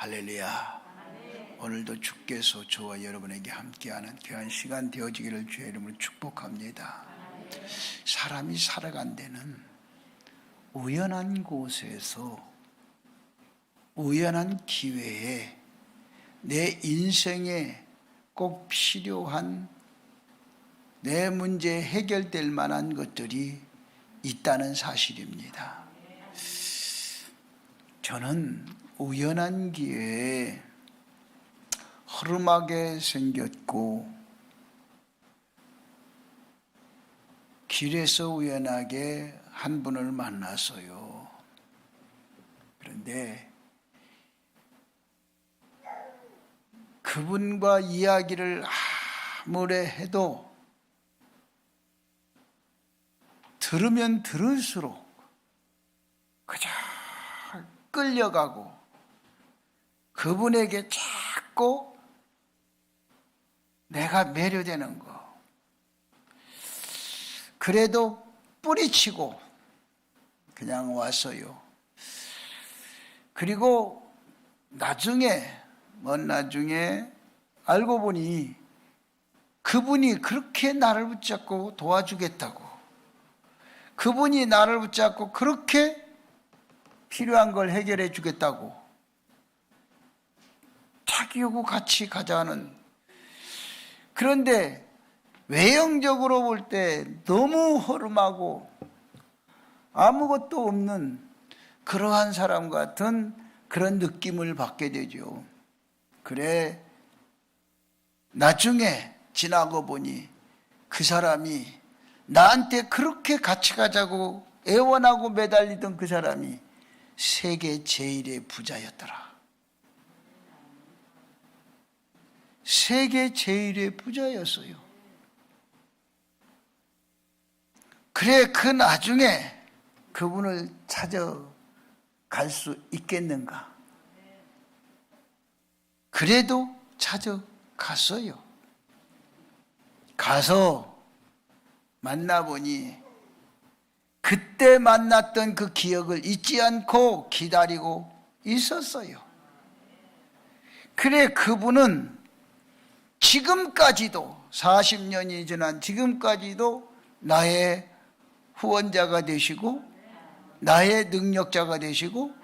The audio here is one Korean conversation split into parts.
할렐루야. 오늘도 주께서 저와 여러분에게 함께하는 귀한 시간 되어지기를 주의 이름으로 축복합니다. 사람이 살아간 데는 우연한 곳에서 우연한 기회에 내 인생에 꼭 필요한 내 문제 해결될 만한 것들이 있다는 사실입니다. 저는 우연한 기회에 허름하게 생겼고 길에서 우연하게 한 분을 만났어요. 그런데 그분과 이야기를 아무리 해도 들으면 들을수록 그저 끌려가고 그분에게 자꾸 내가 매료되는 거. 그래도 뿌리치고 그냥 왔어요. 그리고 먼 나중에 알고 보니 그분이 그렇게 나를 붙잡고 도와주겠다고, 그분이 나를 붙잡고 그렇게 필요한 걸 해결해 주겠다고 자기하고 같이 가자는. 그런데 외형적으로 볼 때 너무 허름하고 아무것도 없는 그러한 사람 같은 그런 느낌을 받게 되죠. 그래, 나중에 지나고 보니 그 사람이 나한테 그렇게 같이 가자고 애원하고 매달리던 그 사람이 세계 제일의 부자였더라. 세계 제일의 부자였어요. 그래, 그 나중에 그분을 찾아갈 수 있겠는가? 그래도 찾아갔어요. 가서 만나보니 그때 만났던 그 기억을 잊지 않고 기다리고 있었어요. 그래, 그분은 지금까지도 40년이 지난 지금까지도 나의 후원자가 되시고 나의 능력자가 되시고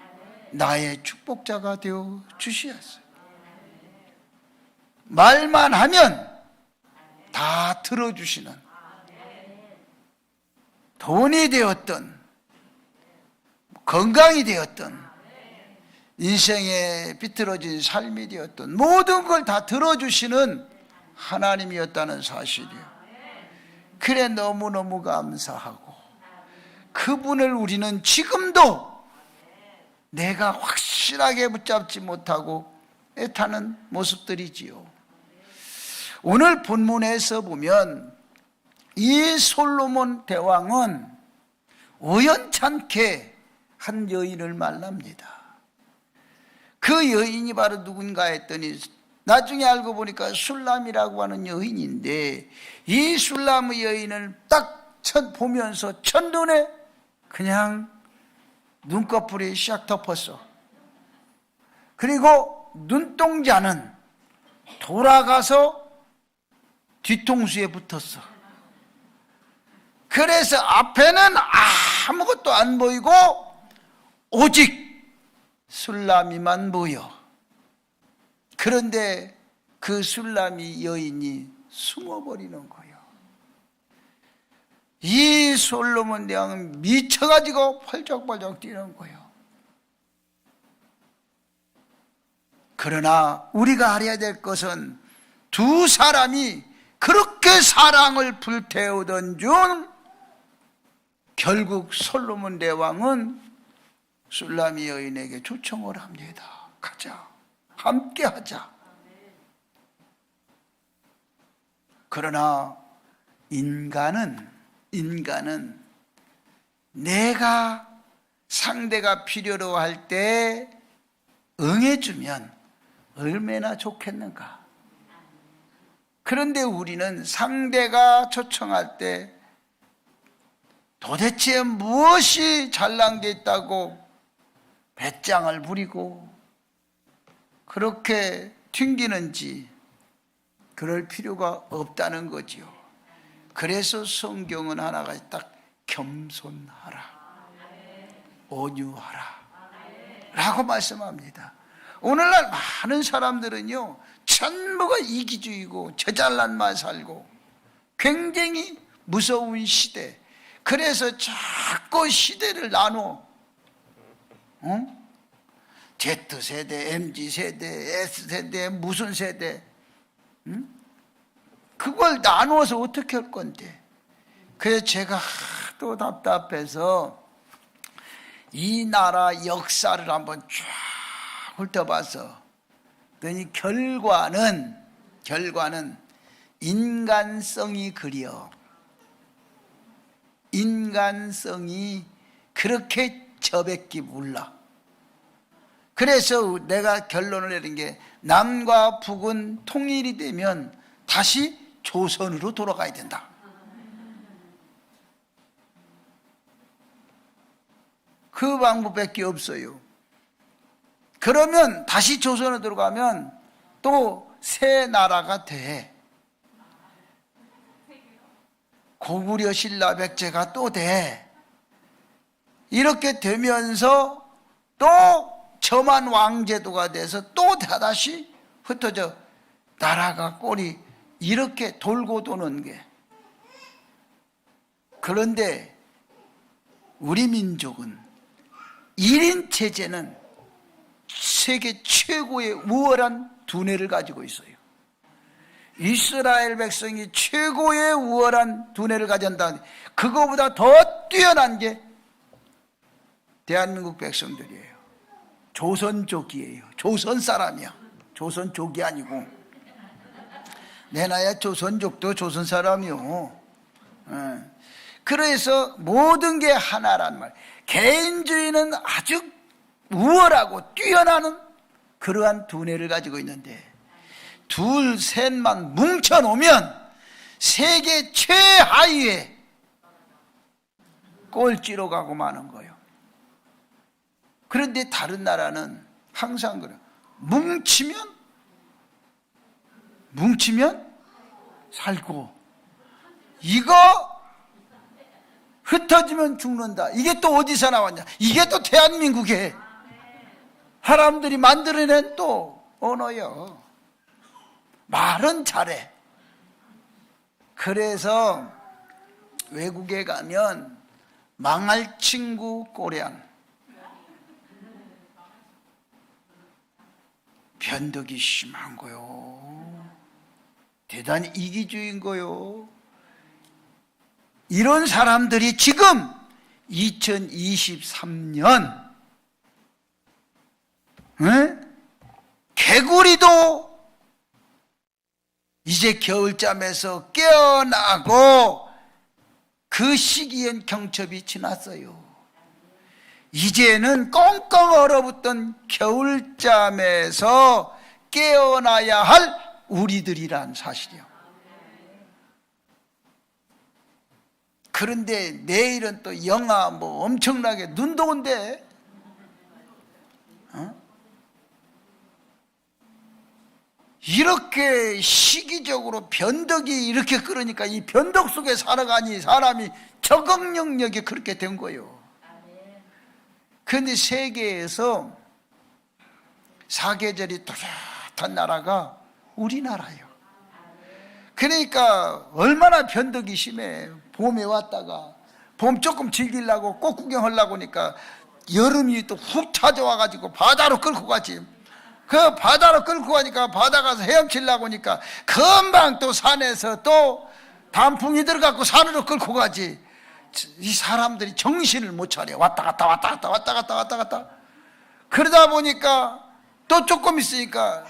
나의 축복자가 되어 주시었어요. 말만 하면 다 들어주시는, 돈이 되었든 건강이 되었든 인생에 비틀어진 삶이 되었든 모든 걸 다 들어주시는 하나님이었다는 사실이에요. 그래, 너무너무 감사하고 그분을 우리는 지금도 내가 확실하게 붙잡지 못하고 애타는 모습들이지요. 오늘 본문에서 보면 이 솔로몬 대왕은 우연찮게 한 여인을 만납니다. 그 여인이 바로 누군가 했더니 나중에 알고 보니까 술람이라고 하는 여인인데, 이 술람의 여인을 딱 보면서 첫눈에 그냥 눈꺼풀이 샥 덮었어. 그리고 눈동자는 돌아가서 뒤통수에 붙었어. 그래서 앞에는 아무것도 안 보이고 오직 술람이만 보여. 그런데 그 술람이 여인이 숨어버리는 거예요. 이 솔로몬 대왕은 미쳐가지고 펄쩍펄쩍 뛰는 거예요. 그러나 우리가 알아야 될 것은 두 사람이 그렇게 사랑을 불태우던 중 결국 솔로몬 대왕은 술람이 여인에게 초청을 합니다. 가자, 함께 하자. 그러나 인간은 내가 상대가 필요로 할 때 응해주면 얼마나 좋겠는가. 그런데 우리는 상대가 초청할 때 도대체 무엇이 잘난 게 있다고 배짱을 부리고 그렇게 튕기는지 그럴 필요가 없다는 거지요. 그래서 성경은 하나가 딱 겸손하라, 온유하라 라고 말씀합니다. 오늘날 많은 사람들은요, 전부가 이기주의고 저 잘난 말 살고 굉장히 무서운 시대. 그래서 자꾸 시대를 나눠, Z세대, MZ세대, S세대, 무슨 세대, 그걸 나누어서 어떻게 할 건데. 그래서 제가 하도 답답해서 이 나라 역사를 한번 쫙 훑어봐서 그러니 결과는 인간성이 그려. 인간성이 그렇게 저밖에 몰라. 그래서 내가 결론을 내린 게 남과 북은 통일이 되면 다시 조선으로 돌아가야 된다. 그 방법밖에 없어요. 그러면 다시 조선으로 들어가면 또 새 나라가 돼. 고구려 신라 백제가 또 돼. 이렇게 되면서 또 저만 왕제도가 돼서 또 다시 흩어져 나라가 꼴이 이렇게 돌고 도는 게. 그런데 우리 민족은 1인 체제는 세계 최고의 우월한 두뇌를 가지고 있어요. 이스라엘 백성이 최고의 우월한 두뇌를 가진다. 그거보다 더 뛰어난 게 대한민국 백성들이에요. 조선족이에요. 조선 사람이야. 조선족이 아니고. 내 나야 조선족도 조선 사람이요. 그래서 모든 게 하나란 말. 개인주의는 아주 우월하고 뛰어나는 그러한 두뇌를 가지고 있는데 둘, 셋만 뭉쳐놓으면 세계 최하위에 꼴찌로 가고 마는 거예요. 그런데 다른 나라는 항상 그래요. 뭉치면 살고, 이거 흩어지면 죽는다. 이게 또 어디서 나왔냐? 이게 또 대한민국에 사람들이 만들어낸 또 언어요. 말은 잘해. 그래서 외국에 가면 망할 친구 꼬량, 변덕이 심한 거요. 대단히 이기주의인 거요. 이런 사람들이 지금 2023년 개구리도 이제 겨울잠에서 깨어나고 그 시기엔 경첩이 지났어요. 이제는 꽁꽁 얼어붙던 겨울잠에서 깨어나야 할 우리들이란 사실이요. 그런데 내일은 또 영하 뭐 엄청나게 눈도 온대. 이렇게 시기적으로 변덕이 이렇게 그러니까 이 변덕 속에 살아가니 사람이 적응 능력이 그렇게 된 거예요. 그런데 세계에서 사계절이 뚜렷한 나라가 우리나라예요. 그러니까 얼마나 변덕이 심해. 봄에 왔다가 봄 조금 즐기려고 꽃 구경하려고 하니까 여름이 또 훅 찾아와가지고 바다로 끌고 가지. 그 바다로 끌고 가니까 바다 가서 헤엄치려고 하니까 금방 또 산에서 또 단풍이 들어가고 산으로 끌고 가지. 이 사람들이 정신을 못 차려. 왔다 갔다. 그러다 보니까 또 조금 있으니까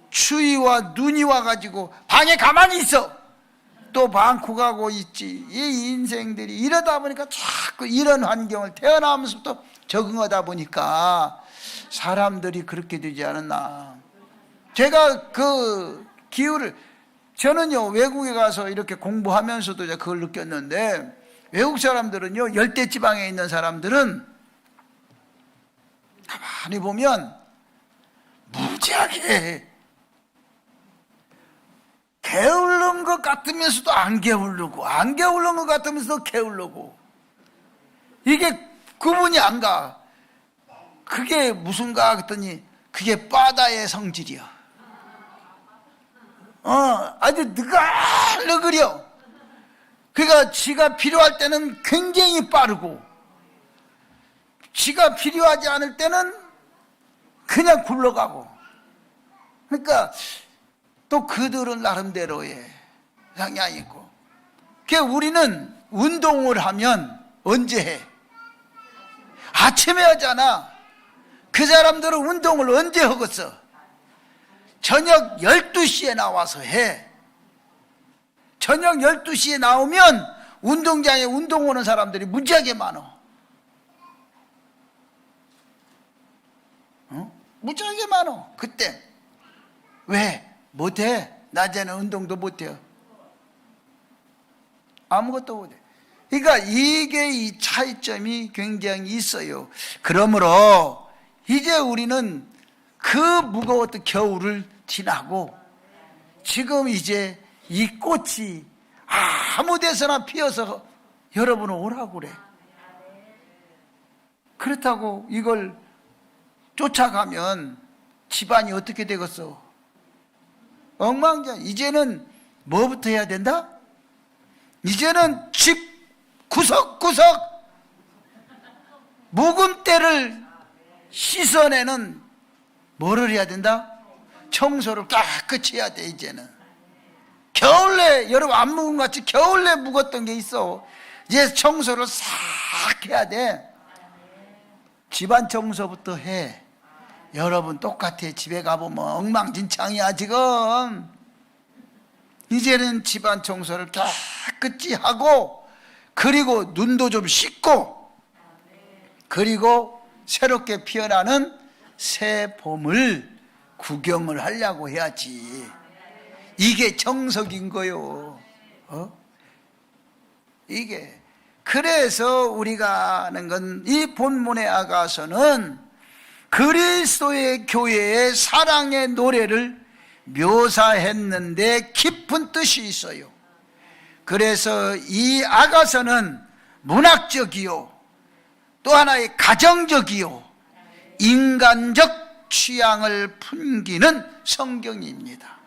추위와 눈이 와가지고 방에 가만히 있어. 또 방구 가고 있지. 이 인생들이 이러다 보니까 자꾸 이런 환경을 태어나면서부터 적응하다 보니까 사람들이 그렇게 되지 않았나. 제가 그 기후를, 저는요 외국에 가서 이렇게 공부하면서도 그걸 느꼈는데, 외국 사람들은요, 열대지방에 있는 사람들은 가만히 보면 무지하게 해. 게으른 것 같으면서도 안 게으르고, 안 게으른 것 같으면서도 게으르고, 이게 구분이 안 가. 그게 무슨가 했더니 그게 바다의 성질이야. 아주 느글느글이요. 그러니까 지가 필요할 때는 굉장히 빠르고, 지가 필요하지 않을 때는 그냥 굴러가고. 그러니까 또 그들은 나름대로의 성향이 있고. 그러니까 우리는 운동을 하면 언제 해? 아침에 하잖아. 그 사람들은 운동을 언제 하겠어? 저녁 12시에 나와서 해. 저녁 12시에 나오면 운동장에 운동 오는 사람들이 무지하게 많아. 무지하게 많아. 그때 왜? 못해? 낮에는 운동도 못해요. 아무것도 못해. 그러니까 이게 이 차이점이 굉장히 있어요. 그러므로 이제 우리는 그 무거웠던 겨울을 지나고 지금 이제 이 꽃이 아무 데서나 피어서 여러분은 오라고 그래. 그렇다고 이걸 쫓아가면 집안이 어떻게 되겠어? 엉망이야. 이제는 뭐부터 해야 된다? 이제는 집 구석구석 묵은 때를 씻어내는 뭐를 해야 된다? 청소를 깨끗이 해야 돼. 이제는 겨울에 여러분 안 묵은 것 같이 겨울에 묵었던 게 있어. 이제 청소를 싹 해야 돼. 집안 청소부터 해. 여러분 똑같아. 집에 가보면 엉망진창이야 지금. 이제는 집안 청소를 깨끗이 하고, 그리고 눈도 좀 씻고, 그리고 새롭게 피어나는 새 봄을 구경을 하려고 해야지. 이게 정석인 거요. 이게 그래서 우리가 하는 건, 이 본문의 아가서는 그리스도의 교회의 사랑의 노래를 묘사했는데 깊은 뜻이 있어요. 그래서 이 아가서는 문학적이요, 또 하나의 가정적이요, 인간적 취향을 풍기는 성경입니다.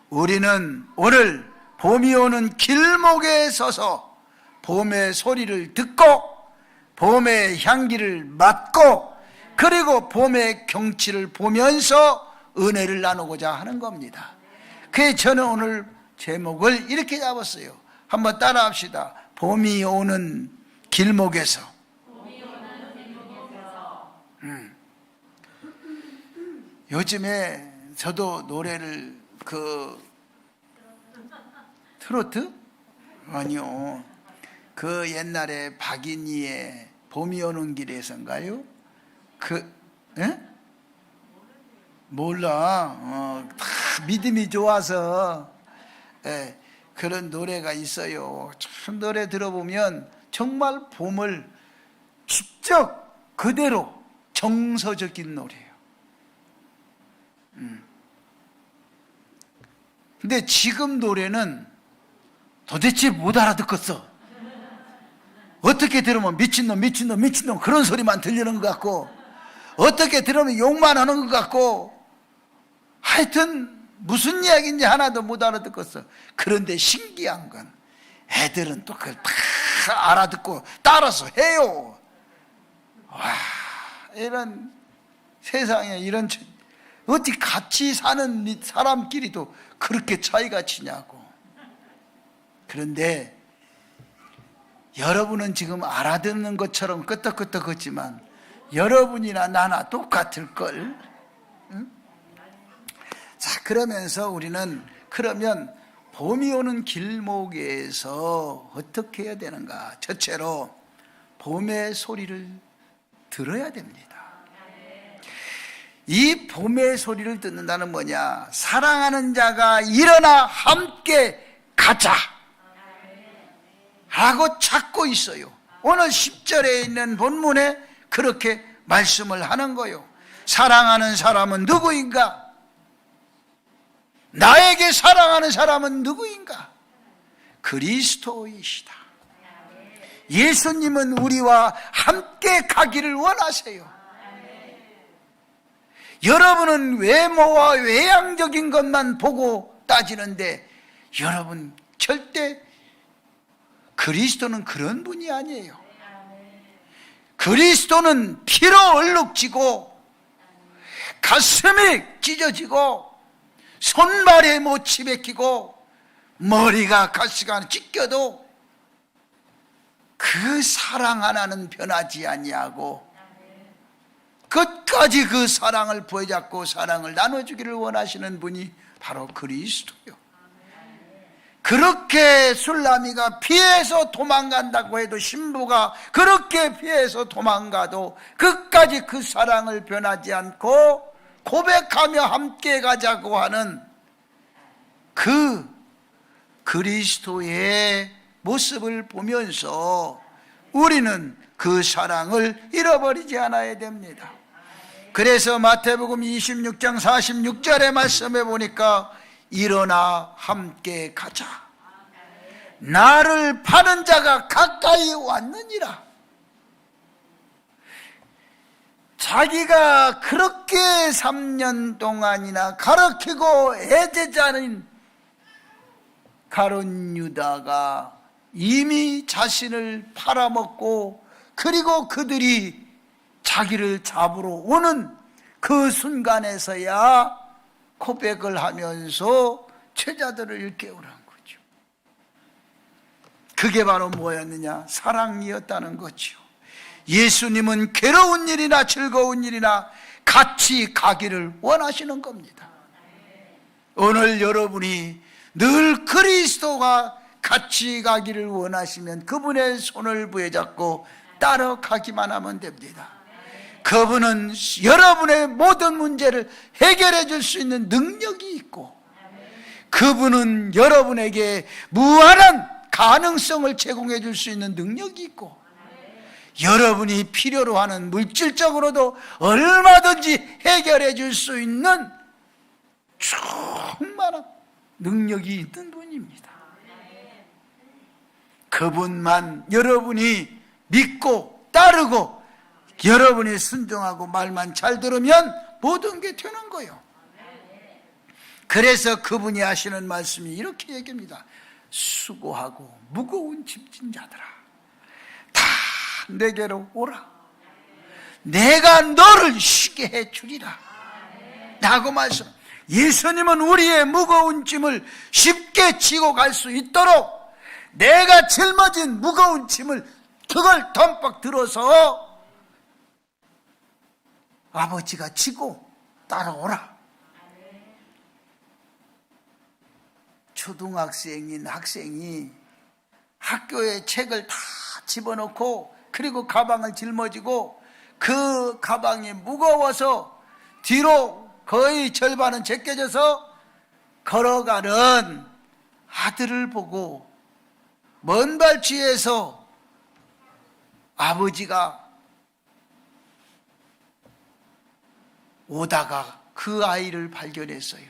우리는 오늘 봄이 오는 길목에 서서 봄의 소리를 듣고 봄의 향기를 맡고, 그리고 봄의 경치를 보면서 은혜를 나누고자 하는 겁니다. 그래서 저는 오늘 제목을 이렇게 잡았어요. 한번 따라 합시다. 봄이 오는 길목에서. 요즘에 저도 노래를 트로트? 아니요. 그 옛날에 박인희의 봄이 오는 길에서인가요? 몰라. 다 믿음이 좋아서 그런 노래가 있어요. 참 노래 들어보면 정말 봄을 직접 그대로 정서적인 노래예요. 근데 지금 노래는 도대체 못 알아듣겠어. 어떻게 들으면 미친놈 미친놈 미친놈 그런 소리만 들리는 것 같고, 어떻게 들으면 욕만 하는 것 같고, 하여튼 무슨 이야기인지 하나도 못 알아듣겠어. 그런데 신기한 건 애들은 또 그걸 다 알아듣고 따라서 해요. 와, 이런 세상에 이런, 어찌 같이 사는 사람끼리도 그렇게 차이가 치냐고. 그런데 여러분은 지금 알아듣는 것처럼 끄떡끄떡하지만 여러분이나 나나 똑같을걸. 응? 자, 그러면서 우리는 그러면 봄이 오는 길목에서 어떻게 해야 되는가? 첫째로 봄의 소리를 들어야 됩니다. 이 봄의 소리를 듣는다는 뭐냐? 사랑하는 자가 일어나 함께 가자 라고 찾고 있어요. 오늘 10절에 있는 본문에 그렇게 말씀을 하는 거예요. 사랑하는 사람은 누구인가? 나에게 사랑하는 사람은 누구인가? 그리스도이시다. 예수님은 우리와 함께 가기를 원하세요. 여러분은 외모와 외향적인 것만 보고 따지는데 여러분 절대 그리스도는 그런 분이 아니에요. 그리스도는 피로 얼룩지고 가슴이 찢어지고 손발에 못이 박히고 머리가 가시가 찢겨도 그 사랑 하나는 변하지 아니하고 끝까지 그 사랑을 부여잡고 사랑을 나눠주기를 원하시는 분이 바로 그리스도요. 그렇게 술라미가 피해서 도망간다고 해도, 신부가 그렇게 피해서 도망가도 끝까지 그 사랑을 변하지 않고 고백하며 함께 가자고 하는 그 그리스도의 모습을 보면서 우리는 그 사랑을 잃어버리지 않아야 됩니다. 그래서 마태복음 26장 46절의 말씀에 보니까 일어나 함께 가자. 나를 파는 자가 가까이 왔느니라. 자기가 그렇게 3년 동안이나 가르치고 애제자는 가룟 유다가 이미 자신을 팔아먹고, 그리고 그들이 자기를 잡으러 오는 그 순간에서야 고백을 하면서 제자들을 일깨우란 거죠. 그게 바로 뭐였느냐? 사랑이었다는 거죠. 예수님은 괴로운 일이나 즐거운 일이나 같이 가기를 원하시는 겁니다. 오늘 여러분이 늘 그리스도가 같이 가기를 원하시면 그분의 손을 부여잡고 따라가기만 하면 됩니다. 그분은 여러분의 모든 문제를 해결해 줄 수 있는 능력이 있고, 그분은 여러분에게 무한한 가능성을 제공해 줄 수 있는 능력이 있고, 여러분이 필요로 하는 물질적으로도 얼마든지 해결해 줄 수 있는 충만한 능력이 있는 분입니다. 그분만 여러분이 믿고 따르고 여러분이 순종하고 말만 잘 들으면 모든 게 되는 거예요. 그래서 그분이 하시는 말씀이 이렇게 얘기합니다. 수고하고 무거운 짐진 자들아, 다 내게로 오라. 내가 너를 쉬게 해 주리라 라고 말씀. 예수님은 우리의 무거운 짐을 쉽게 지고 갈 수 있도록 내가 짊어진 무거운 짐을 그걸 덤뻑 들어서 아버지가 지고 따라오라. 초등학생인 학생이 학교에 책을 다 집어넣고 그리고 가방을 짊어지고 그 가방이 무거워서 뒤로 거의 절반은 제껴져서 걸어가는 아들을 보고 먼 발치에서 아버지가 오다가 그 아이를 발견했어요.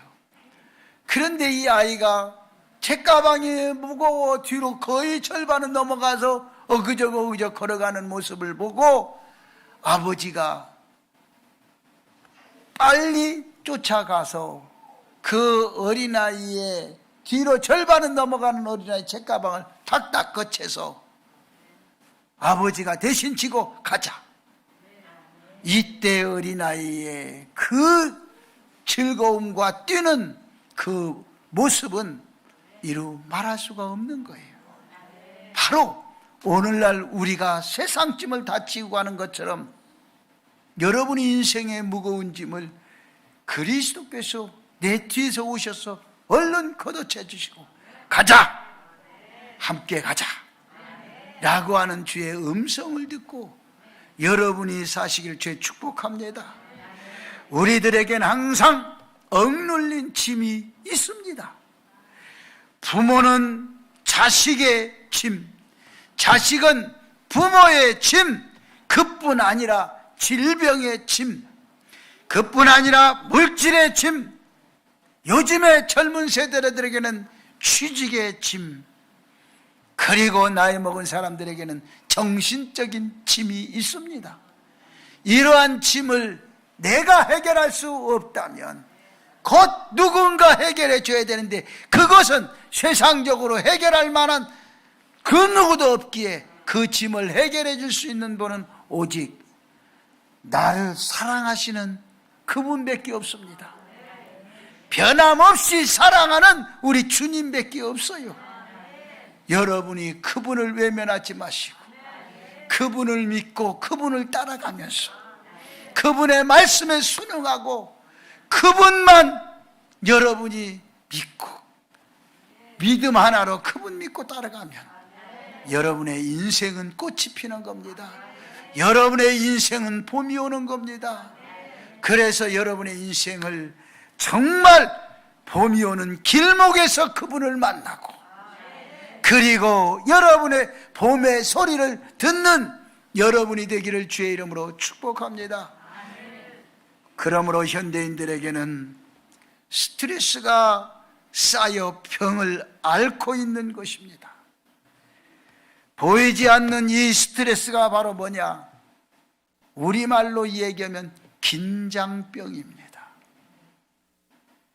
그런데 이 아이가 책가방이 무거워 뒤로 거의 절반은 넘어가서 어그저그 걸어가는 모습을 보고 아버지가 빨리 쫓아가서 그 어린아이의 뒤로 절반은 넘어가는 어린아이 책가방을 탁탁 거쳐서 아버지가 대신 지고 가자. 이때 어린아이의 그 즐거움과 뛰는 그 모습은 이루 말할 수가 없는 거예요. 바로 오늘날 우리가 세상 짐을 다 지고 가는 것처럼 여러분의 인생의 무거운 짐을 그리스도께서 내 뒤에서 오셔서 얼른 걷어채 주시고 가자, 함께 가자 라고 하는 주의 음성을 듣고 여러분이 사시길 주의 축복합니다. 우리들에겐 항상 억눌린 짐이 있습니다. 부모는 자식의 짐, 자식은 부모의 짐, 그뿐 아니라 질병의 짐, 그뿐 아니라 물질의 짐, 요즘의 젊은 세대들에게는 취직의 짐, 그리고 나이 먹은 사람들에게는 정신적인 짐이 있습니다. 이러한 짐을 내가 해결할 수 없다면 곧 누군가 해결해 줘야 되는데, 그것은 세상적으로 해결할 만한 그 누구도 없기에 그 짐을 해결해 줄 수 있는 분은 오직 나를 사랑하시는 그분밖에 없습니다. 변함없이 사랑하는 우리 주님밖에 없어요. 여러분이 그분을 외면하지 마시고 그분을 믿고 그분을 따라가면서 그분의 말씀에 순응하고 그분만 여러분이 믿고 믿음 하나로 그분 믿고 따라가면 여러분의 인생은 꽃이 피는 겁니다. 여러분의 인생은 봄이 오는 겁니다. 그래서 여러분의 인생을 정말 봄이 오는 길목에서 그분을 만나고, 그리고 여러분의 봄의 소리를 듣는 여러분이 되기를 주의 이름으로 축복합니다. 그러므로 현대인들에게는 스트레스가 쌓여 병을 앓고 있는 것입니다. 보이지 않는 이 스트레스가 바로 뭐냐? 우리말로 얘기하면 긴장병입니다.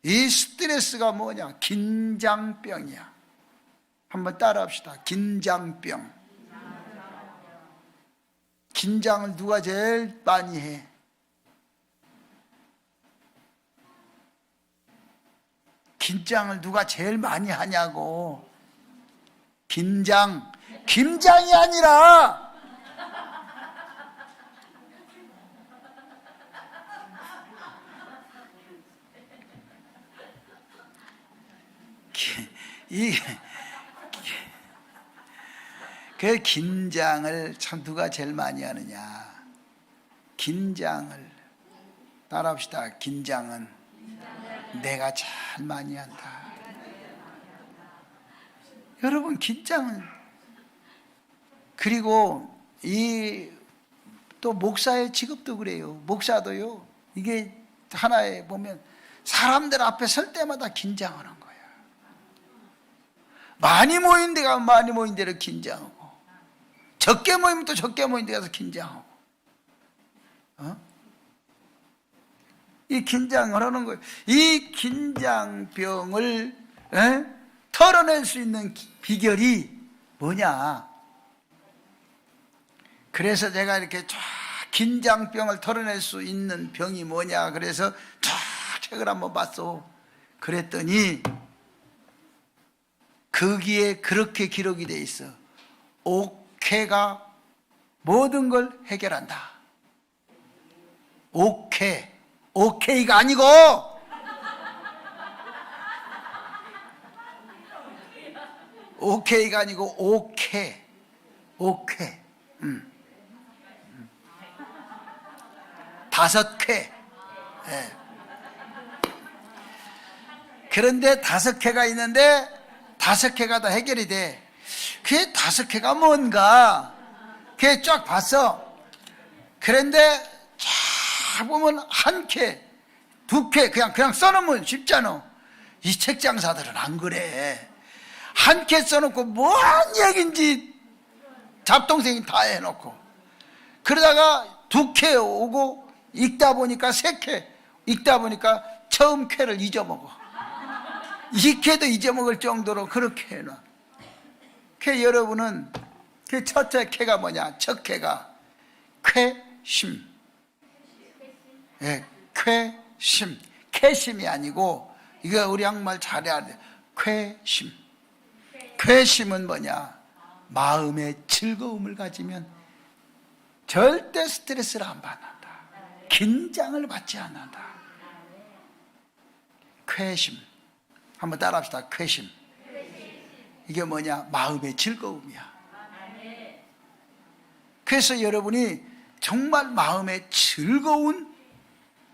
이 스트레스가 뭐냐? 긴장병이야. 한번 따라 합시다. 긴장병. 긴장을 누가 제일 많이 해? 긴장을 누가 제일 많이 하냐고. 긴장, 김장이 아니라 그 긴장을 참 누가 제일 많이 하느냐? 긴장을 따라합시다. 긴장은 내가 제일 많이 한다. 여러분, 긴장은, 그리고 이 또 목사의 직업도 그래요. 목사도요, 이게 하나에 보면 사람들 앞에 설 때마다 긴장하는 거야. 많이 모인 데 가면 많이 모인 데로 긴장하고, 적게 모이면 또 적게 모인 데 가서 긴장하고, 이 긴장을 하는 거예요. 이 긴장병을 털어낼 수 있는 비결이 뭐냐? 그래서 제가 이렇게 쫙 긴장병을 털어낼 수 있는 병이 뭐냐? 그래서 쫙 책을 한번 봤어. 그랬더니 거기에 그렇게 기록이 돼 있어. 옥회가 모든 걸 해결한다. 옥회, 오케이가 아니고 오케이가 아니고 옥회, 옥회. 5회. 네. 그런데 5회가 있는데 5회가 다 해결이 돼. 그게 5회가 뭔가? 그게 쫙 봤어. 그런데 쫙 보면 1회, 2회 그냥 써놓으면 쉽잖아. 이 책장사들은 안 그래. 1회 써놓고 뭔 얘기인지 잡동생이 다 해놓고, 그러다가 2회 오고 읽다 보니까 3회 읽다 보니까 처음 회를 잊어먹어. 2회도 잊어먹을 정도로 그렇게 해놔. 그 여러분은 그 첫째 회가 뭐냐? 첫 회가 쾌심. 예, 쾌심. 쾌심이 아니고, 이거 우리 한국말 잘해야 돼. 쾌심. 쾌심은 뭐냐? 마음의 즐거움을 가지면 절대 스트레스를 안 받는다. 긴장을 받지 않는다. 쾌심. 한번 따라 합시다. 쾌심. 이게 뭐냐? 마음의 즐거움이야. 그래서 여러분이 정말 마음의 즐거운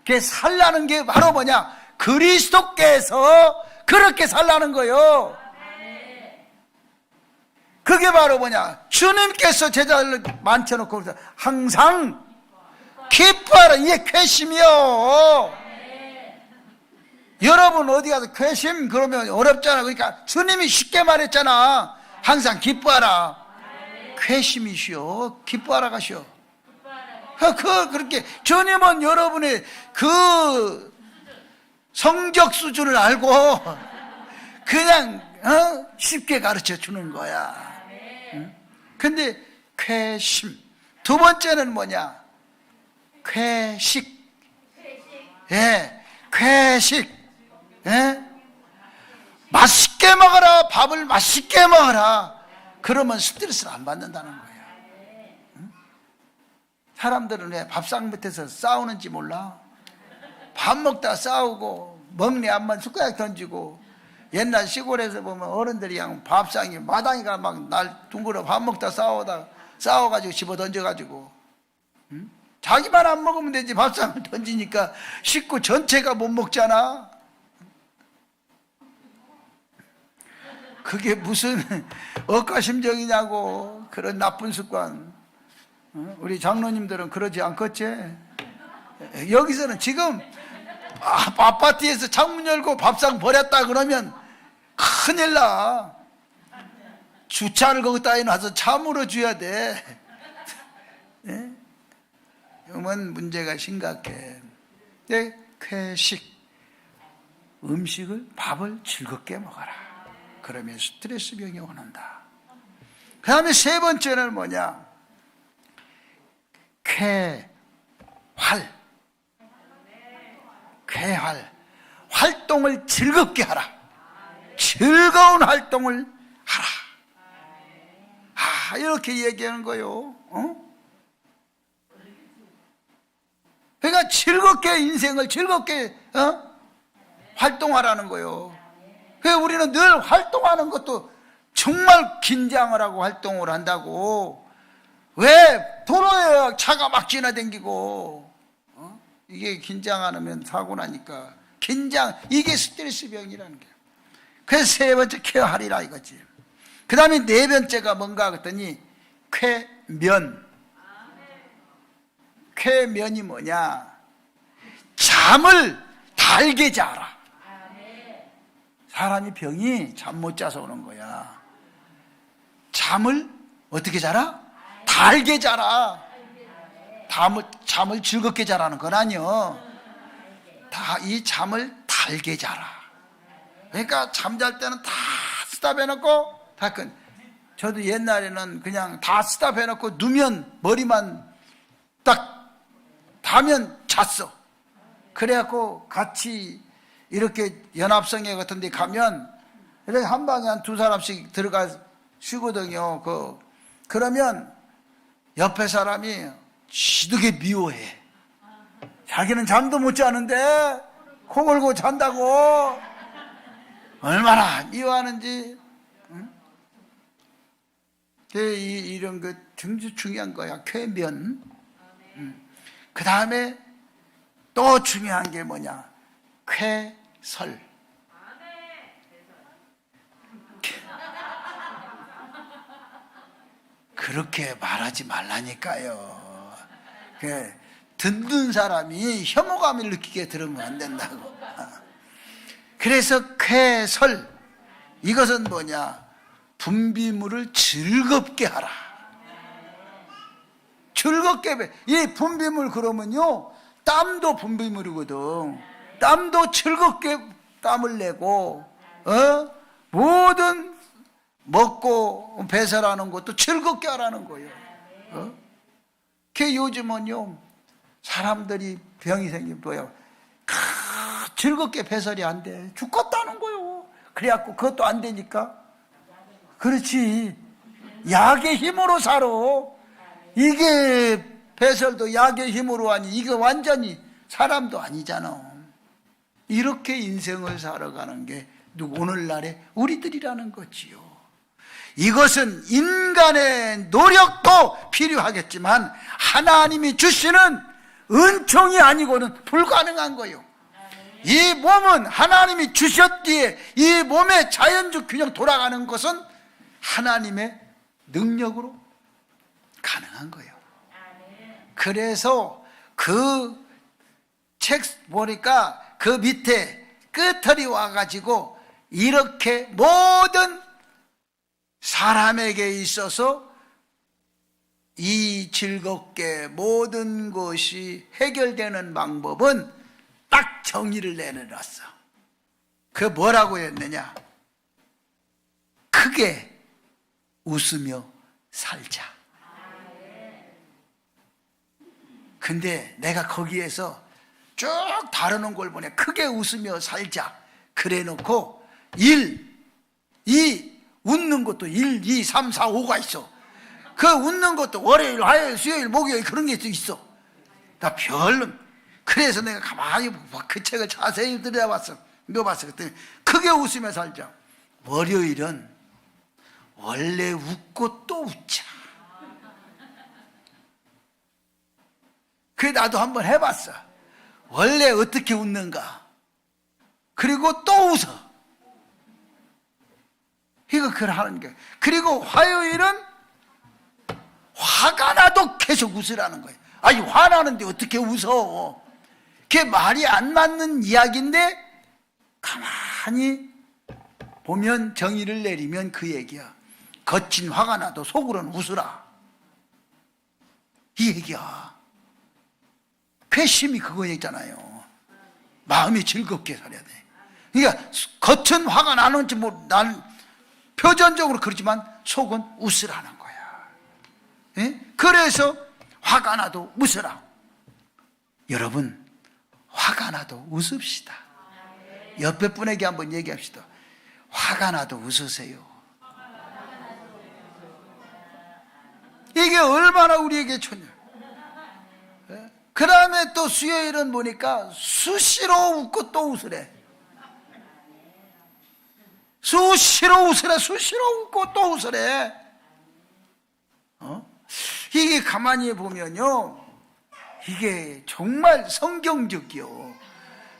게 살라는 게 바로 뭐냐? 그리스도께서 그렇게 살라는 거요. 그게 바로 뭐냐? 주님께서 제자를 만져놓고 항상 기뻐하라. 이게 쾌심이요. 여러분 어디 가서 쾌심 그러면 어렵잖아. 그러니까 주님이 쉽게 말했잖아. 항상 기뻐하라. 쾌심이시오. 기뻐하라 가시오. 그렇게 주님은 여러분의 그 성적 수준을 알고 그냥 쉽게 가르쳐 주는 거야. 근데 쾌심. 두 번째는 뭐냐? 쾌식. 예, 쾌식. 예? 맛있게 먹어라. 밥을 맛있게 먹어라. 그러면 스트레스를 안 받는다는 거야. 사람들은 왜 밥상 밑에서 싸우는지 몰라. 밥 먹다 싸우고 먹니 한번 숟가락 던지고. 옛날 시골에서 보면 어른들이 그냥 밥상이 마당이가 막 날 둥그러 밥 먹다 싸워가지고 집어 던져가지고 자기만 안 먹으면 되지. 밥상을 던지니까 식구 전체가 못 먹잖아. 그게 무슨 억가심정이냐고. 그런 나쁜 습관. 우리 장로님들은 그러지 않겠지? 여기서는 지금 아파트에서 창문 열고 밥상 버렸다 그러면 큰일 나. 주차를 거기다 해놔서 차 물어줘야 돼. 네? 그러면 문제가 심각해. 네? 쾌식. 음식을, 밥을 즐겁게 먹어라. 그러면 스트레스 병이 오는다. 그 다음에 세 번째는 뭐냐? 쾌활. 쾌활. 활동을 즐겁게 하라. 즐거운 활동을 하라. 이렇게 얘기하는 거요. 그러니까 즐겁게 인생을 즐겁게 활동하라는 거요. 그래서 우리는 늘 활동하는 것도 정말 긴장을 하고 활동을 한다고. 왜 도로에 차가 막 지나다니고 이게 긴장 안 하면 사고 나니까. 긴장, 이게 스트레스 병이라는 거예요. 그래서 세 번째 쾌활이라 이거지. 그 다음에 네 번째가 뭔가 그랬더니 쾌면. 쾌면이 뭐냐? 잠을 달게 자라. 사람이 병이 잠 못 자서 오는 거야. 잠을 어떻게 자라? 달게 자라. 잠을 즐겁게 자라는 건 아니요. 이 잠을 달게 자라. 그러니까 잠잘 때는 다 스탑해놓고 저도 옛날에는 그냥 다 스탑해놓고 누면 머리만 딱 닿으면 잤어. 그래갖고 같이 이렇게 연합성회 같은 데 가면 이렇게 한 방에 한 두 사람씩 들어가 쉬거든요. 그러면 옆에 사람이 지독게 미워해. 자기는 잠도 못 자는데 코 골고 잔다고. 얼마나 미워하는지. 이런 거 중요한 거야. 쾌면. 그 다음에 또 중요한 게 뭐냐? 쾌설. 그렇게 말하지 말라니까요. 듣는 사람이 혐오감을 느끼게 들으면 안 된다고. 그래서 쾌설. 이것은 뭐냐? 분비물을 즐겁게 하라. 즐겁게. 이 분비물 그러면요, 땀도 분비물이거든. 땀도 즐겁게 땀을 내고, 모든 먹고 배설하는 것도 즐겁게 하라는 거예요. 그 요즘은요, 사람들이 병이 생기면 뭐예요? 즐겁게 배설이 안 돼. 죽겠다는 거예요. 그래갖고 그것도 안 되니까. 그렇지. 약의 힘으로 살아. 이게 배설도 약의 힘으로 하니 이게 완전히 사람도 아니잖아. 이렇게 인생을 살아가는 게 오늘날의 우리들이라는 거지요. 이것은 인간의 노력도 필요하겠지만 하나님이 주시는 은총이 아니고는 불가능한 거예요. 이 몸은 하나님이 주셨기에 이 몸의 자연적 균형 돌아가는 것은 하나님의 능력으로 가능한 거예요. 그래서 그 책 보니까 그 밑에 끝털이 와가지고 이렇게 모든 사람에게 있어서 이 즐겁게 모든 것이 해결되는 방법은 딱 정의를 내려놨어. 그 뭐라고 했느냐? 크게 웃으며 살자. 근데 내가 거기에서 쭉 다루는 걸 보내. 크게 웃으며 살자 그래 놓고 1, 2 웃는 것도 1, 2, 3, 4, 5가 있어. 그 웃는 것도 월요일, 화요일, 수요일, 목요일 그런 게 있어. 나 별로. 그래서 내가 가만히 그 책을 자세히 들여다봤어. 읽어봤어. 그랬더니 크게 웃으며 살자. 월요일은 원래 웃고 또 웃자. 그래 나도 한번 해봤어. 원래 어떻게 웃는가. 그리고 또 웃어. 이거 그걸 하는 게. 그리고 화요일은 화가 나도 계속 웃으라는 거예요. 아니 화나는데 어떻게 웃어. 그게 말이 안 맞는 이야기인데 가만히 보면 정의를 내리면 그 얘기야. 거친 화가 나도 속으로는 웃으라. 이 얘기야. 회심이 그거 얘기잖아요. 마음이 즐겁게 살아야 돼. 그러니까 겉은 화가 나는지 난 표전적으로 그렇지만 속은 웃으라는 거야. 예? 그래서 화가 나도 웃으라. 여러분 화가 나도 웃읍시다. 옆에 분에게 한번 얘기합시다. 화가 나도 웃으세요. 이게 얼마나 우리에게 좋냐. 그 다음에 또 수요일은 보니까 수시로 웃고 또 웃으래. 수시로 웃으래. 수시로 웃고 또 웃으래. 이게 가만히 보면요, 이게 정말 성경적이요.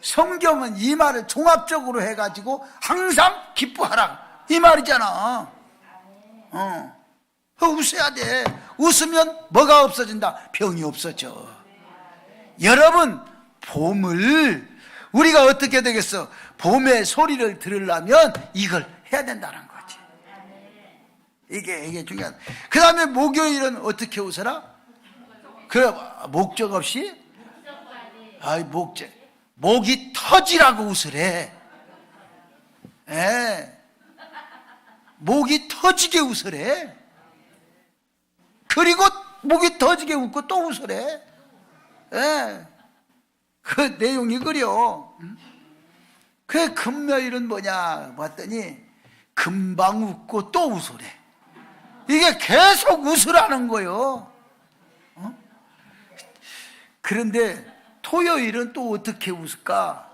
성경은 이 말을 종합적으로 해가지고 항상 기뻐하라 이 말이잖아. 웃어야 돼. 웃으면 뭐가 없어진다? 병이 없어져. 여러분 봄을 우리가 어떻게 되겠어? 봄의 소리를 들으려면 이걸 해야 된다는 거지. 이게 중요하다. 그 다음에 목요일은 어떻게 웃어라? 그 목적 없이? 목이 터지라고 웃으래. 목이 터지게 웃으래. 그리고 목이 터지게 웃고 또 웃으래. 그 내용이 그려. 그 금요일은 뭐냐 봤더니 금방 웃고 또 웃으래. 이게 계속 웃으라는 거요. 그런데 토요일은 또 어떻게 웃을까?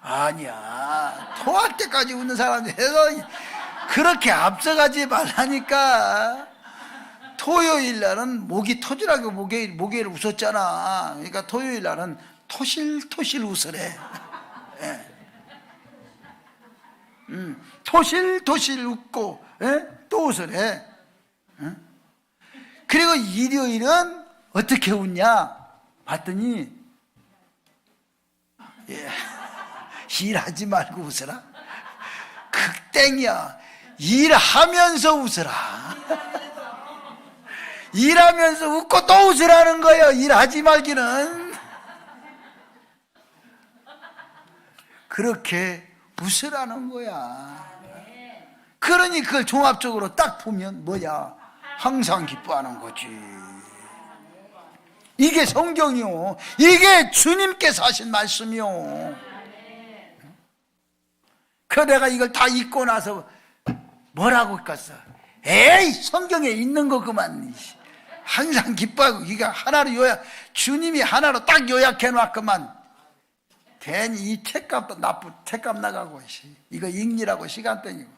아니야. 토할 때까지 웃는 사람들 그렇게 앞서가지 말라니까. 토요일 날은 목이 터지라고 목요일 웃었잖아. 그러니까 토요일 날은 토실토실 웃으래. 토실토실 웃고 또 웃으래. 그리고 일요일은 어떻게 웃냐 봤더니 일하지 말고 웃어라. 극땡이야. 일하면서 웃어라. 일하면서 웃고 또 웃으라는 거예요. 일하지 말기는. 그렇게 웃으라는 거야. 그러니 그걸 종합적으로 딱 보면 뭐야? 항상 기뻐하는 거지. 이게 성경이요. 이게 주님께서 하신 말씀이요. 그 내가 이걸 다 읽고 나서 뭐라고 했겠어? 에이, 성경에 있는 거 그만. 항상 기뻐하고, 이게 하나로 주님이 하나로 딱 요약해 놨구만. 괜히 이 책값도 책값 나가고, 이거 읽느라고 시간 땡기고.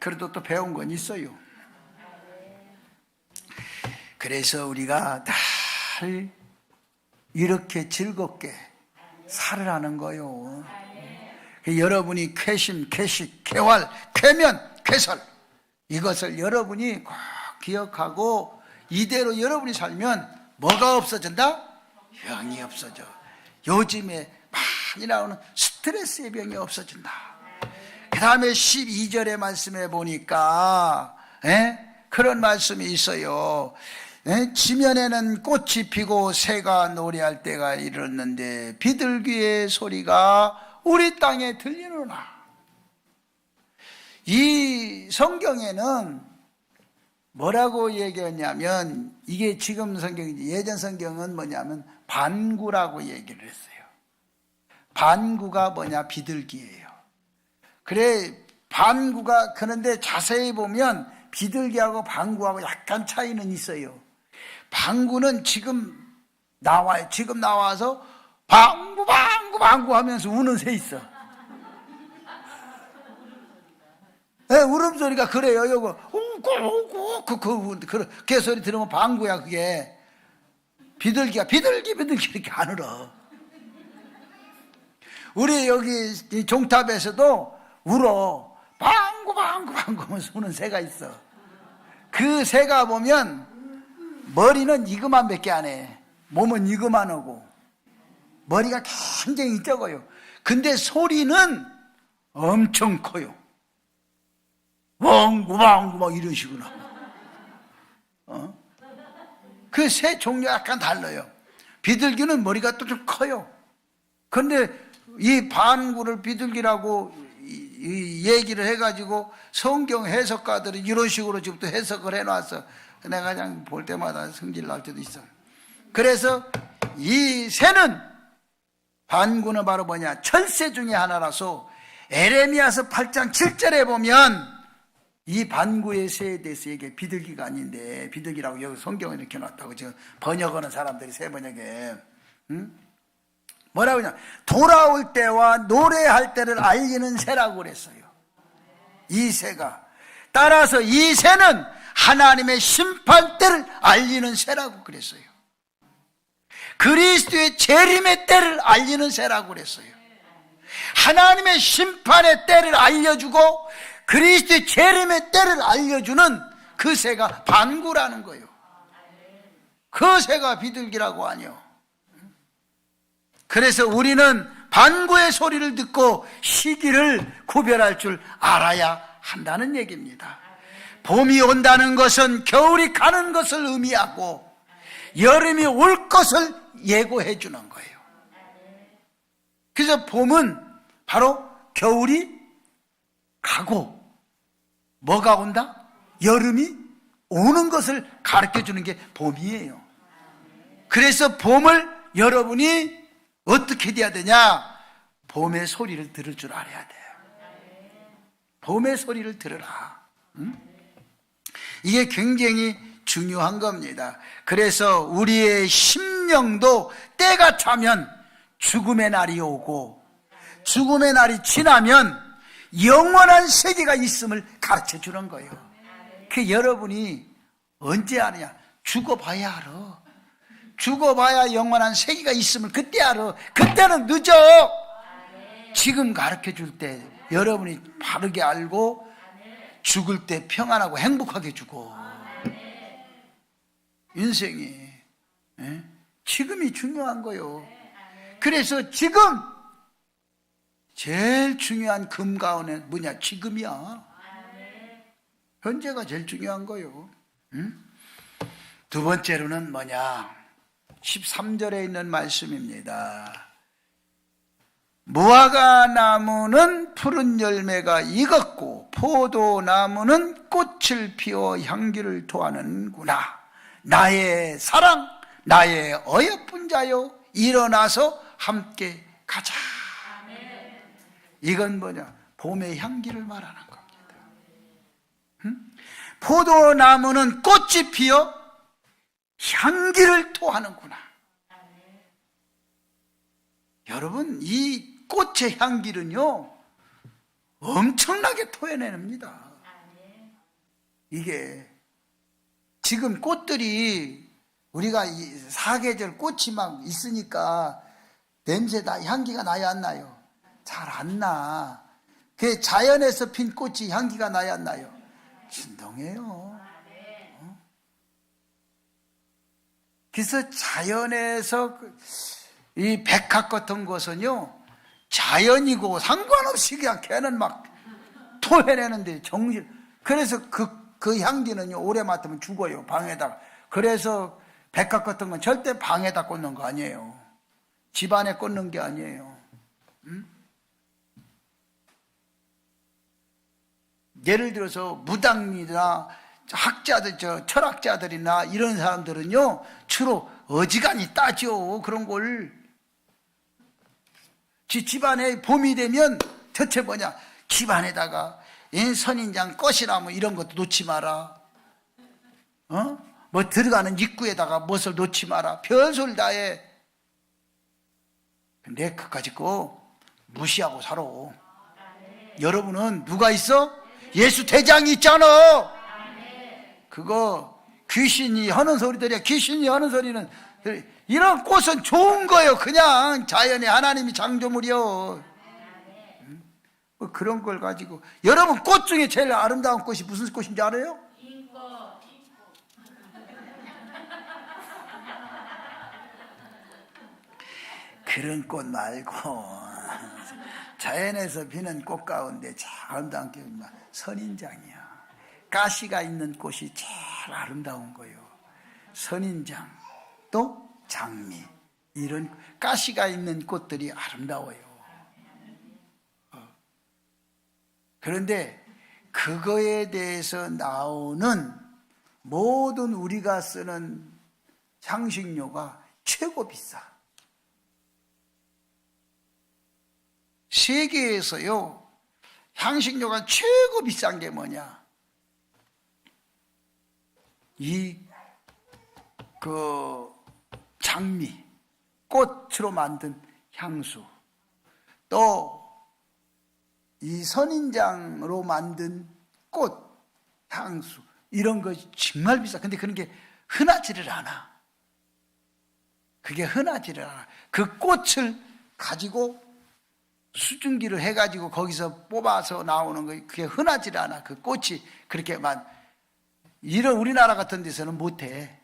그래도 또 배운 건 있어요. 그래서 우리가 늘 이렇게 즐겁게 살으라는 거요. 여러분이 쾌심, 쾌식, 쾌활, 쾌면, 쾌설, 이것을 여러분이 꼭 기억하고 이대로 여러분이 살면 뭐가 없어진다? 병이 없어져. 요즘에 많이 나오는 스트레스의 병이 없어진다. 그 다음에 12절의 말씀에 보니까 그런 말씀이 있어요. 지면에는 꽃이 피고 새가 노래할 때가 이르렀는데 비둘기의 소리가 우리 땅에 들리노라. 이 성경에는 뭐라고 얘기했냐면, 이게 지금 성경이지 예전 성경은 뭐냐면 반구라고 얘기를 했어요. 반구가 뭐냐? 비둘기예요. 그래, 반구가, 그런데 자세히 보면 비둘기하고 반구하고 약간 차이는 있어요. 반구는 지금 나와요. 지금 나와서 방구 방구 방구 하면서 우는 새 있어. 울음소리가 그래요. 요거 우고 그 개소리 들으면 방구야. 그게 비둘기 이렇게 안 울어. 우리 여기 종탑에서도 울어. 방구 하면서 우는 새가 있어. 그 새가 보면 머리는 이거만밖에 안 해. 몸은 이거만 하고 머리가 굉장히 적어요. 근데 소리는 엄청 커요. 방구 막 이런 식으로. 그 새 종류 약간 달라요. 비둘기는 머리가 또 좀 커요. 근데 이 반구를 비둘기라고 얘기를 해가지고 성경 해석가들이 이런 식으로 지금부터 해석을 해놨어. 내가 그냥 볼 때마다 성질 날 때도 있어. 그래서 이 새는, 반구는 바로 뭐냐? 철새 중에 하나라서 에레미야서 8장 7절에 보면 이 반구의 새에 대해서 얘기해. 비둘기가 아닌데 비둘기라고 여기 성경에 이렇게 놨다고 지금 번역하는 사람들이 새 번역에 뭐라고 하냐? 돌아올 때와 노래할 때를 알리는 새라고 그랬어요. 이 새가. 따라서 이 새는 하나님의 심판 때를 알리는 새라고 그랬어요. 그리스도의 재림의 때를 알리는 새라고 그랬어요. 하나님의 심판의 때를 알려주고 그리스도의 재림의 때를 알려주는 그 새가 반구라는 거예요. 그 새가 비둘기라고 하뇨. 그래서 우리는 반구의 소리를 듣고 시기를 구별할 줄 알아야 한다는 얘기입니다. 봄이 온다는 것은 겨울이 가는 것을 의미하고 여름이 올 것을 예고해 주는 거예요. 그래서 봄은 바로 겨울이 가고 뭐가 온다? 여름이 오는 것을 가르쳐 주는 게 봄이에요. 그래서 봄을 여러분이 어떻게 돼야 되냐? 봄의 소리를 들을 줄 알아야 돼요. 봄의 소리를 들으라. 이게 굉장히 중요한 겁니다. 그래서 우리의 심령도 때가 차면 죽음의 날이 오고 죽음의 날이 지나면 영원한 세계가 있음을 가르쳐 주는 거예요. 그 여러분이 언제 아느냐? 죽어봐야 알아. 죽어봐야 영원한 세계가 있음을 그때 알아. 그때는 늦어. 지금 가르쳐 줄 때 여러분이 바르게 알고 죽을 때 평안하고 행복하게 죽어. 인생이 지금이 중요한 거요. 그래서 지금 제일 중요한 금 가운데 뭐냐? 지금이야. 현재가 제일 중요한 거요. 두 번째로는 뭐냐? 13절에 있는 말씀입니다. 무화과 나무는 푸른 열매가 익었고 포도나무는 꽃을 피워 향기를 토하는구나. 나의 사랑, 나의 어여쁜 자여, 일어나서 함께 가자. 이건 뭐냐? 봄의 향기를 말하는 겁니다. 포도나무는 꽃이 피어 향기를 토하는구나. 여러분, 이 꽃의 향기는요 엄청나게 토해냅니다. 이게 지금 꽃들이 우리가 이 사계절 꽃이 막 있으니까 냄새 나, 향기가 나야 안 나요? 잘 안 나. 그 자연에서 핀 꽃이 향기가 나야 안 나요? 진동해요. 그래서 자연에서 이 백합 같은 것은요, 자연이고 상관없이 그냥 걔는 막 토해내는데 정신. 그래서 그 향기는요, 오래 맡으면 죽어요, 방에다가. 그래서 백합 같은 건 절대 방에다 꽂는 거 아니에요. 집안에 꽂는 게 아니에요. 예를 들어서 무당이나 학자들, 철학자들이나 이런 사람들은요, 주로 어지간히 따죠, 그런 걸. 집안에 봄이 되면 대체 뭐냐, 집안에다가 선인장, 꽃이나무 이런 것도 놓지 마라. 뭐 들어가는 입구에다가 무엇을 놓지 마라. 별소리를 다 해. 근데 그까짓 거 무시하고 살아. 여러분은 누가 있어? 예수 대장이 있잖아. 그거 귀신이 하는 소리들이야. 귀신이 하는 소리는, 이런 꽃은 좋은 거예요. 그냥 자연의 하나님이 창조물이요. 뭐 그런 걸 가지고. 여러분, 꽃 중에 제일 아름다운 꽃이 무슨 꽃인지 알아요? 그런 꽃 말고 자연에서 피는 꽃 가운데 제일 아름다운 꽃이 선인장이야. 가시가 있는 꽃이 제일 아름다운 거예요. 선인장, 또 장미, 이런 가시가 있는 꽃들이 아름다워요. 그런데 그거에 대해서 나오는 모든 우리가 쓰는 향신료가 최고 비싸. 세계에서요, 향신료가 최고 비싼 게 뭐냐? 장미, 꽃으로 만든 향수, 또 이 선인장으로 만든 꽃, 향수, 이런 것이 정말 비싸. 근데 그런 게 흔하지를 않아. 그게 흔하지를 않아. 그 꽃을 가지고 수증기를 해가지고 거기서 뽑아서 나오는 거, 그게 흔하지를 않아. 그 꽃이 그렇게만. 이런 우리나라 같은 데서는 못해.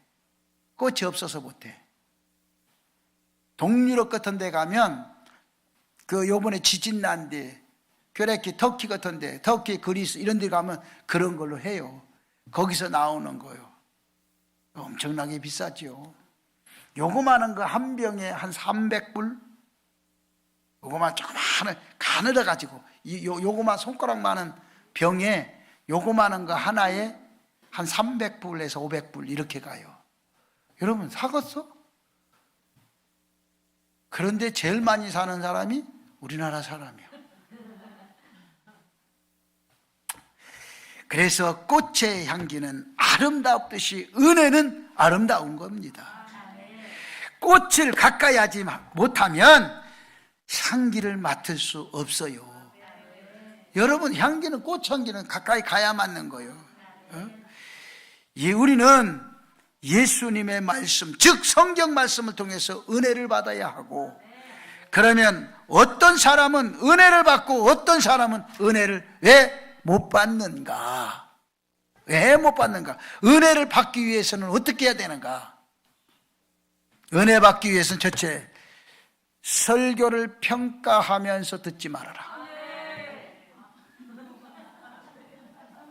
꽃이 없어서 못해. 동유럽 같은 데 가면, 요번에 지진 난 데, 그레키, 터키 같은 데, 터키, 그리스 이런 데 가면 그런 걸로 해요. 거기서 나오는 거요. 엄청나게 비싸죠. 요거만한 거 한 병에 한 300불? 요거만 조그마한 가늘어 가지고, 요거만 손가락만한 병에 요거만한 거 하나에 한 300불에서 500불 이렇게 가요. 여러분 사겠어? 그런데 제일 많이 사는 사람이 우리나라 사람이요. 그래서 꽃의 향기는 아름답듯이 은혜는 아름다운 겁니다. 꽃을 가까이 하지 못하면 향기를 맡을 수 없어요. 여러분, 향기는, 꽃 향기는 가까이 가야 맡는 거예요. 우리는 예수님의 말씀, 즉 성경 말씀을 통해서 은혜를 받아야 하고, 그러면 어떤 사람은 은혜를 받고 어떤 사람은 은혜를 왜 못 받는가? 왜 못 받는가? 은혜를 받기 위해서는 어떻게 해야 되는가? 은혜 받기 위해서는 첫째, 설교를 평가하면서 듣지 말아라.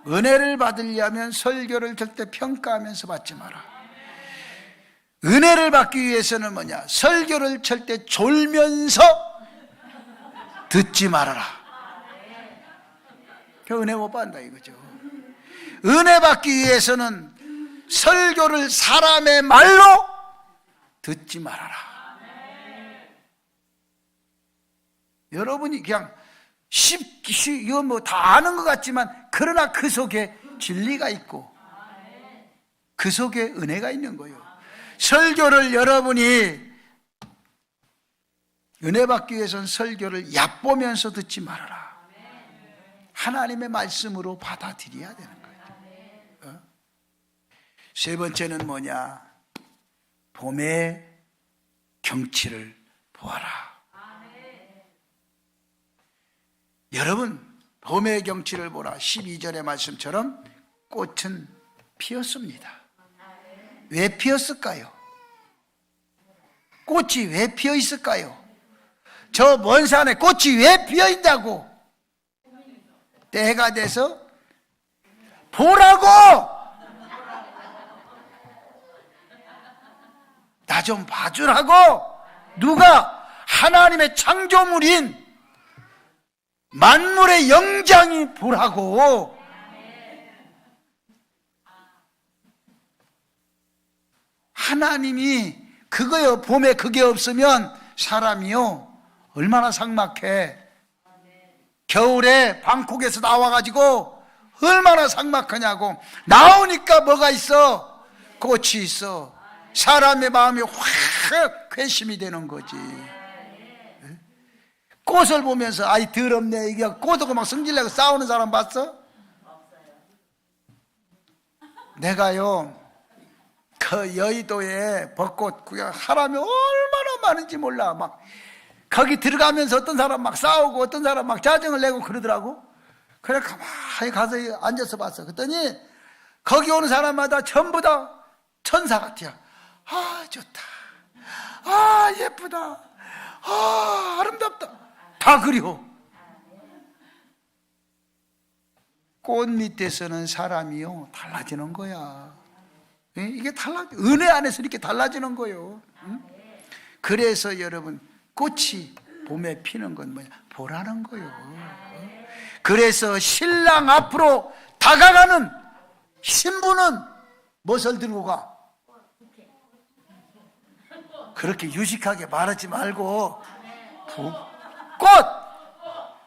은혜를 받으려면 설교를 절대 평가하면서 받지 마라. 은혜를 받기 위해서는 뭐냐? 설교를 절대 졸면서 듣지 말아라. 그 은혜 못 받는다 이거죠. 은혜 받기 위해서는 설교를 사람의 말로 듣지 말아라. 여러분이 그냥 이거 뭐 다 아는 것 같지만, 그러나 그 속에 진리가 있고 그 속에 은혜가 있는 거예요. 설교를 여러분이 은혜 받기 위해서는 설교를 얕보면서 듣지 말아라. 하나님의 말씀으로 받아들여야 되는 거예요. 세 번째는 뭐냐? 봄의 경치를 보아라. 여러분, 봄의 경치를 보라. 12절의 말씀처럼 꽃은 피었습니다. 왜 피었을까요? 꽃이 왜 피어 있을까요? 저 먼 산에 꽃이 왜 피어 있다고? 때가 돼서 보라고! 나 좀 봐주라고! 누가? 하나님의 창조물인 만물의 영장이 보라고! 하나님이 그거요, 봄에 그게 없으면 사람이요 얼마나 삭막해. 겨울에 방콕에서 나와가지고 얼마나 삭막하냐고. 나오니까 뭐가 있어? 꽃이 있어. 사람의 마음이 확 괘씸이 되는 거지. 꽃을 보면서 아이 더럽네 이게 꽃하고 막 성질내고 싸우는 사람 봤어? 내가요 그 여의도에 벚꽃 구경 사람이 얼마나 많은지 몰라. 막 거기 들어가면서 어떤 사람 막 싸우고 어떤 사람 막 짜증을 내고 그러더라고. 그래 가만히 가서 앉아서 봤어. 그랬더니 거기 오는 사람마다 전부 다 천사 같아요. 아 좋다, 아 예쁘다, 아 아름답다, 다 그리워. 꽃 밑에서는 사람이요 달라지는 거야. 이게 은혜 안에서 이렇게 달라지는 거예요. 그래서 여러분 꽃이 봄에 피는 건 뭐냐? 보라는 거예요. 그래서 신랑 앞으로 다가가는 신부는 무엇을 들고 가? 그렇게 유식하게 말하지 말고 꽃!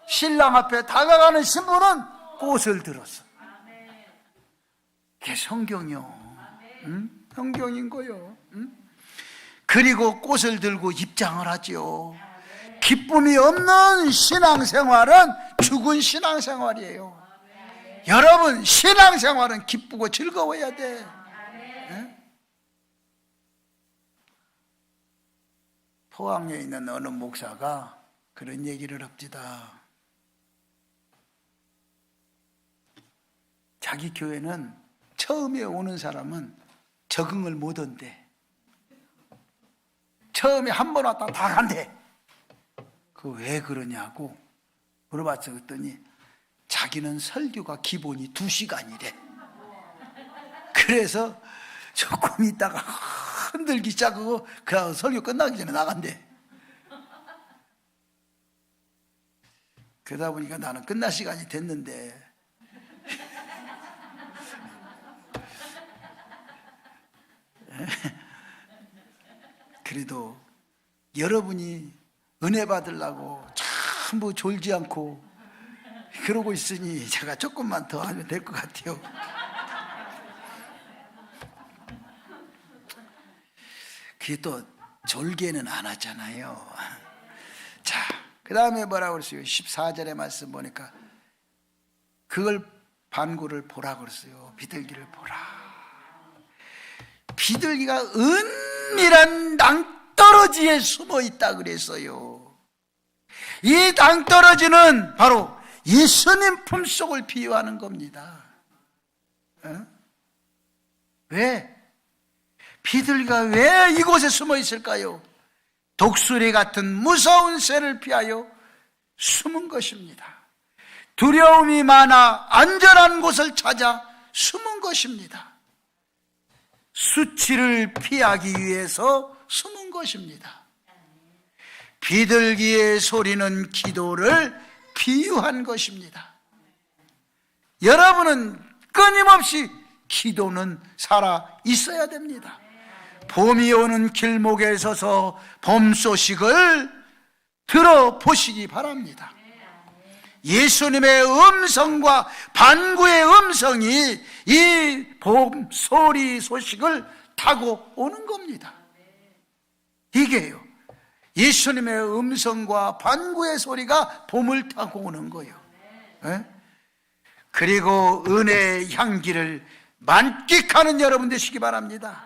신랑 앞에 다가가는 신부는 꽃을 들었어. 그게 성경이요. 성경인 거요. 그리고 꽃을 들고 입장을 하죠. 기쁨이 없는 신앙생활은 죽은 신앙생활이에요. 여러분 신앙생활은 기쁘고 즐거워야 돼. 포항에 있는 어느 목사가 그런 얘기를 합니다. 자기 교회는 처음에 오는 사람은 적응을 못 한대. 처음에 한 번 왔다 다 간대. 그 왜 그러냐고 물어봤어. 그랬더니 자기는 설교가 기본이 2시간이래. 그래서 조금 있다가 흔들기 시작하고 그러고 설교 끝나기 전에 나간대. 그러다 보니까 나는 끝날 시간이 됐는데 그래도 여러분이 은혜 받으려고 전부 졸지 않고 그러고 있으니 제가 조금만 더 하면 될 것 같아요. 그게 또 졸게는 안 하잖아요. 자, 그 다음에 뭐라고 그랬어요? 14절의 말씀 보니까 그걸 반구를 보라 그랬어요. 비둘기를 보라. 비둘기가 은밀한 낭떠러지에 숨어 있다 그랬어요. 이 낭떠러지는 바로 예수님 품속을 비유하는 겁니다. 왜? 비둘기가 왜 이곳에 숨어 있을까요? 독수리 같은 무서운 새를 피하여 숨은 것입니다. 두려움이 많아 안전한 곳을 찾아 숨은 것입니다. 수치를 피하기 위해서 숨은 것입니다. 비둘기의 소리는 기도를 비유한 것입니다. 여러분은 끊임없이 기도는 살아 있어야 됩니다. 봄이 오는 길목에 서서 봄 소식을 들어보시기 바랍니다. 예수님의 음성과 반구의 음성이 이 봄 소리 소식을 타고 오는 겁니다. 이게요. 예수님의 음성과 반구의 소리가 봄을 타고 오는 거예요. 그리고 은혜의 향기를 만끽하는 여러분 되시기 바랍니다.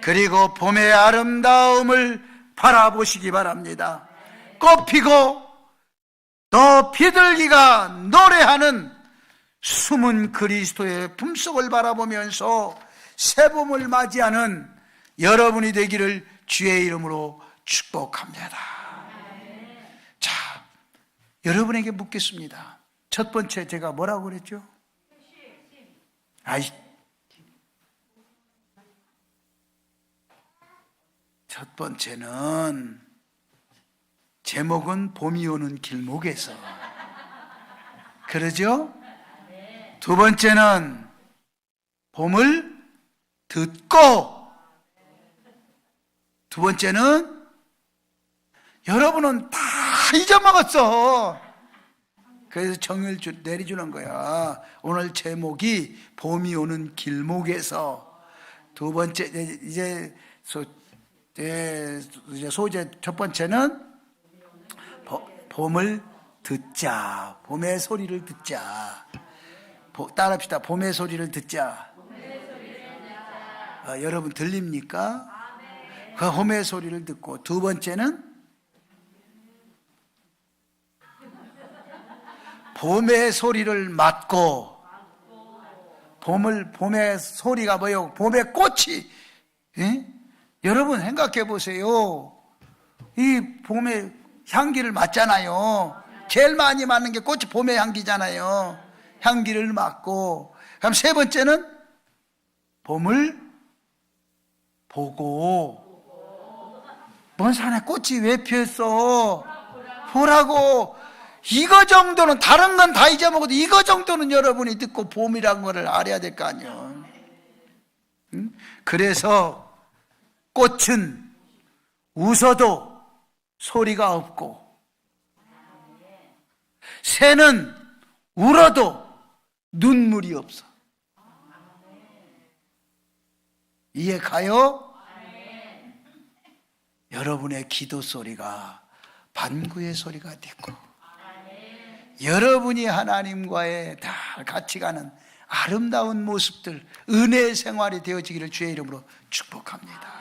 그리고 봄의 아름다움을 바라보시기 바랍니다. 꽃피고 또 비둘기가 노래하는 숨은 그리스도의 품속을 바라보면서 새봄을 맞이하는 여러분이 되기를 주의 이름으로 축복합니다. 자, 여러분에게 묻겠습니다. 첫 번째 제가 뭐라고 그랬죠? 첫 번째는 제목은 봄이 오는 길목에서, 그러죠? 두 번째는 봄을 듣고, 두 번째는 여러분은 다 잊어먹었어. 그래서 정을 내려주는 거야. 오늘 제목이 봄이 오는 길목에서. 두 번째 이제 소재 첫 번째는 봄을 듣자. 봄의 소리를 듣자. 따라합시다. 봄의 소리를 듣자. 여러분 들립니까? 그 봄의 소리를 듣고, 두 번째는 봄의 소리를 맡고, 봄의 소리가 뭐예요? 봄의 꽃이, 예? 여러분 생각해 보세요. 이 봄의 향기를 맡잖아요. 제일 많이 맡는 게 꽃이 봄의 향기잖아요. 향기를 맡고, 그럼 세 번째는 봄을 보고, 먼 산에 꽃이 왜 피었어? 보라고. 이거 정도는, 다른 건 다 잊어먹어도 이거 정도는 여러분이 듣고 봄이란 거를 알아야 될 거 아니에요. 응? 그래서 꽃은 웃어도 소리가 없고, 새는 울어도 눈물이 없어. 이해 가요? 여러분의 기도 소리가 반구의 소리가 되고, 여러분이 하나님과의 다 같이 가는 아름다운 모습들, 은혜의 생활이 되어지기를 주의 이름으로 축복합니다.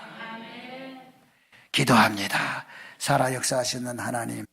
기도합니다. 살아 역사하시는 하나님,